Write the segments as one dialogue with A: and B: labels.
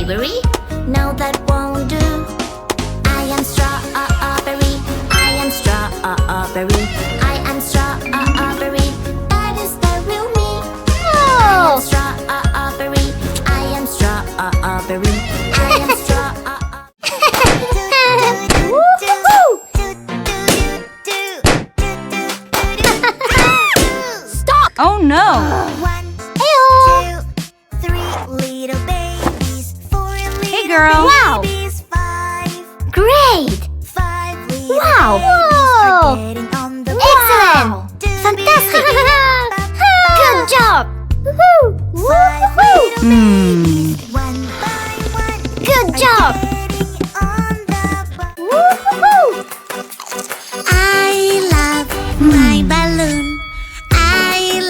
A: strawberry? No, that won't do. I am strawberry. I am strawberry. I am strawberry. That is the real me. I am strawberry. I am strawberry. I am strawberry.
B: Stop! Oh no!
A: 1, 2, 3 little babies, 4 little
B: Hey girl!
A: Wow! Babies, 5.
C: Great!
A: 5 little
C: Wow!
A: babies
C: Whoa!
A: are getting on the
C: Excellent! Fantastic! Good job! Woohoo!
A: 5 little babies, one by one,
C: Good
A: are
C: job!
A: getting on the bus.
C: Woohoo!
A: I love my balloon. I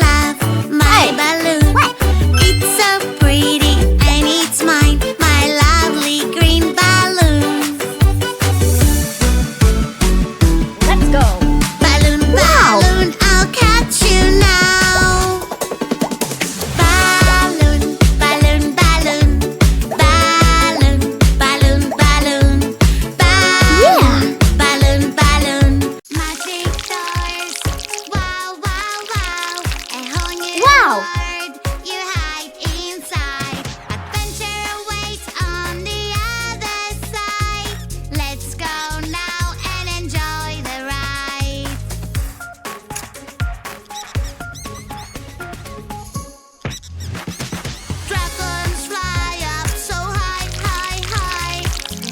A: love my balloon. It's so pretty and it's mine, my lovely green balloon.
B: Let's go!
A: Balloon, balloon, I'll catch you now. Balloon, balloon, balloon, balloon, balloon, balloon, balloon, balloon, balloon. Magic doors, wow, wow, wow. A whole new
C: Wow.
A: world you hide inside. Adventure awaits on the other side. Let's go now and enjoy the ride. Dragons fly up so high, high, high.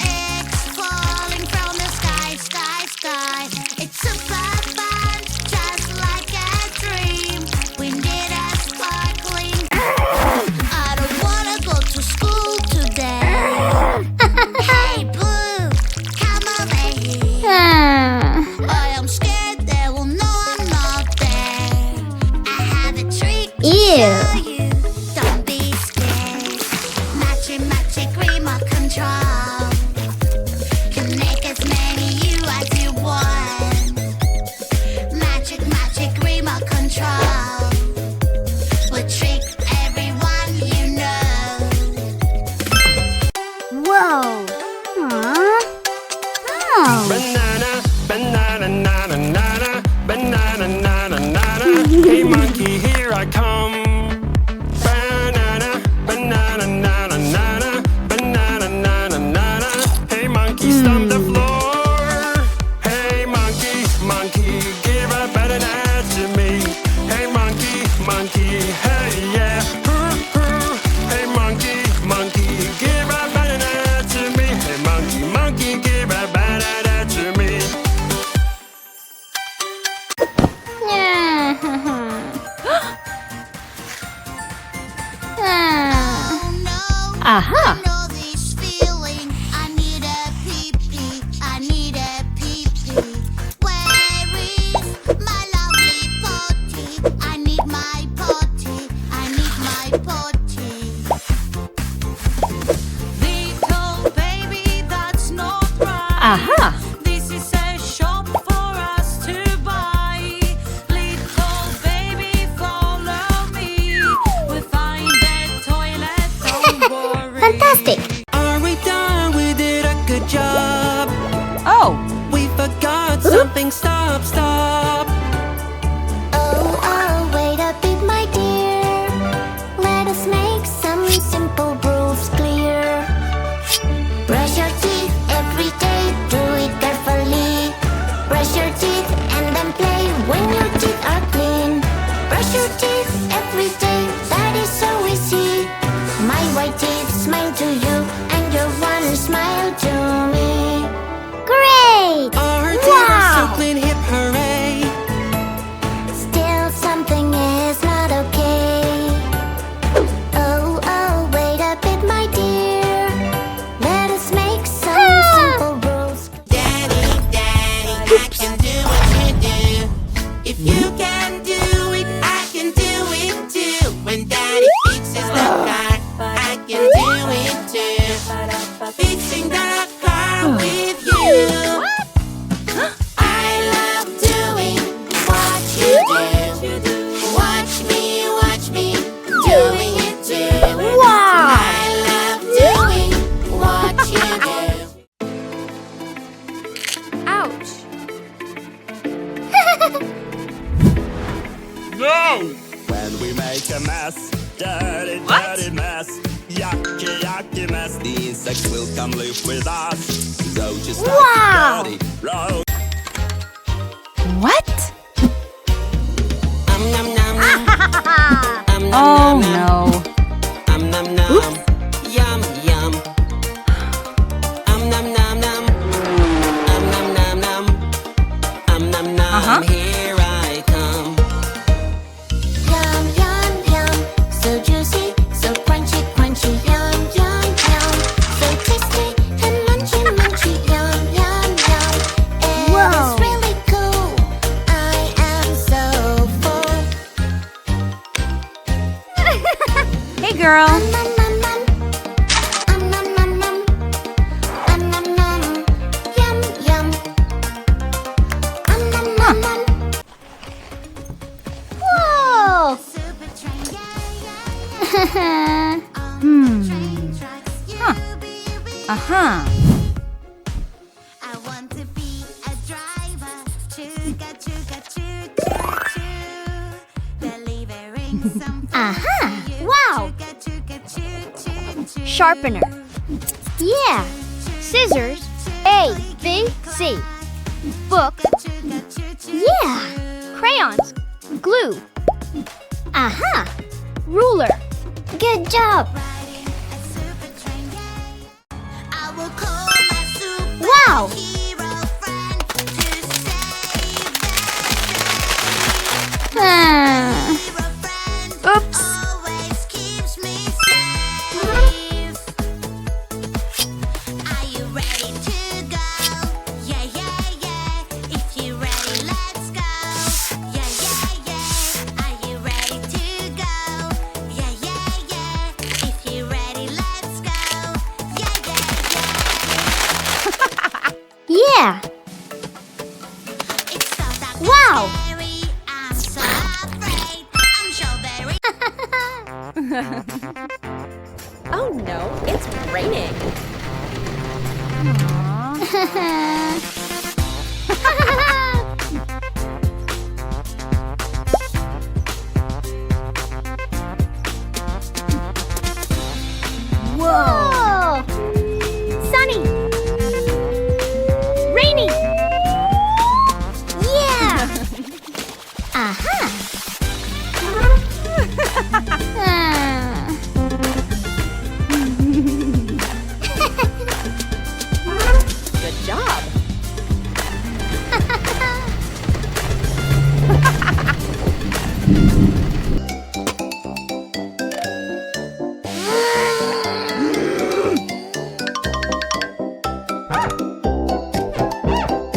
A: Eggs falling from the sky, sky, sky. It's super fun, just like a dream. We need a sparkling. I don't wanna go to school today. Hey, Blue, come over here. I am scared they will know I'm not there. I have a trick to
C: Ew.
A: show you. Don't be scared. Magic, magic remote control. Connect as many you as you want. Magic, magic remote control. Will trick everyone you know.
C: Whoa! Aww. Oh.
D: Banana, banana, nana, nana, banana, nana, nana. Hey monkey, here I come. Banana, banana, nana, nana, banana, nana, nana. Hey monkey, stomp the floor. Hey monkey, monkey, give a banana to me. Hey monkey, monkey, hey yeah. Hey monkey, monkey, give a banana to me. Hey monkey, monkey, give a banana to me.
A: Oh no.
B: Aha!
A: I know this feeling. I need a pee-pee. I need a pee-pee. Where is my lovely potty? I need my potty. I need my potty.
E: Little baby, that's not right.
B: Aha!
E: This is a shop for us to buy. Little baby, follow me. We'll find the toilet, don't worry.
C: Fantastic!
F: Are we done? We did a good job.
B: Oh!
F: We forgot something. Stop, stop.
A: Oh, wait a bit, my dear. Let us make some simple rules clear. Brush your teeth every day. Do it
D: No! When we make a mess, dirty,
B: What?
D: dirty mess, yucky, yucky mess, the insects will come live with us. So just
C: Wow.
D: like a dirty road.
B: What?
F: Nom nom nom.
B: Oh no.
F: Nom nom. Yum yum. Nom nom nom. Nom nom nom. Nom nom.
B: Uh-huh.
F: Here I come.
A: Yum, yum, yum. So juicy, so crunchy, crunchy. Yum, yum, yum. So tasty and munchy, munchy. Yum, yum, yum. It
C: Whoa.
A: is really cool. I am so full.
B: Hey girl.
A: Nom, nom, nom. Nom, nom, nom. Nom, nom, nom. Yum, yum. Nom, nom, nom.
C: Whoa.
A: Super train, yeah, yeah, yeah. Train tracks, you
B: Huh.
A: be.
B: Uh-huh.
A: I want to be a driver. Chugga, chugga, choo, choo, choo. Delivering some
C: Aha.
A: to you.
C: Wow.
A: Chugga, chugga, choo, choo, choo.
C: Sharpener. Yeah. Scissors. A, B, C. Book.
A: Chugga, choo, choo,
C: Yeah. Crayons. Glue. Aha. Ruler. Good job.
A: riding a super train, yeah. I will call my
C: Wow.
A: superhero friend to save the
C: Ah.
A: hero friend.
B: Oops.
A: Always keeps me safe. Are you ready to go? Yeah, yeah, yeah. If you're ready, let's go. Yeah, yeah, yeah. Are you ready to go? Yeah, yeah, yeah. If you're ready, let's go. Yeah, yeah, yeah.
C: Yeah.
A: It's so dark and
C: Wow.
A: scary. I'm so afraid. I'm so very.
B: Oh no, it's raining.
C: Whoa. Sunny. Rainy. Yeah. Aha. Ah.
B: Good job.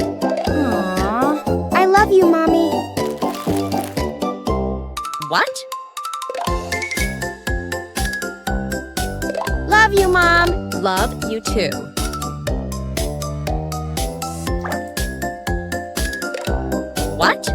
B: Aw.
C: I love you, Mommy.
B: What?
C: Love you, Mom.
B: Love you too. What?